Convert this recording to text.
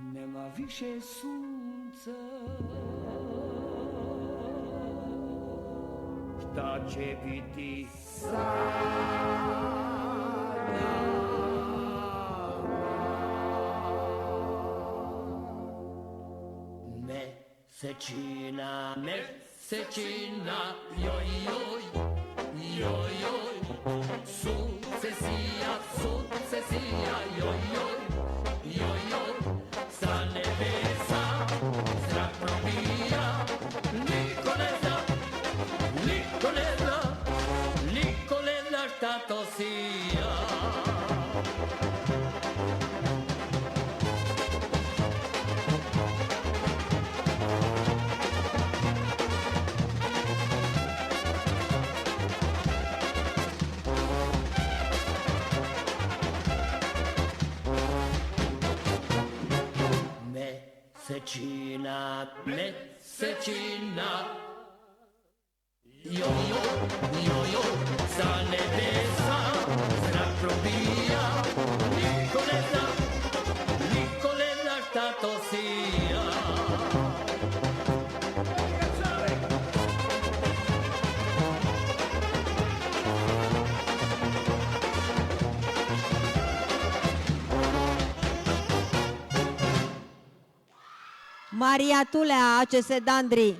Nема više sunca, šta će biti Mesečina, mesečina, joj, joj, joj, joj, sunce sija, joj, joj, joj, joj, sa nebesa zrak probija, niko ne zna, niko ne zna, niko ne zna šta to sija. Mesečina, mesečina, joj, joj, joj, joj, sa nebesa zrak probija, niko ne zna šta to sija. Maria Tulea, ACS Dandri.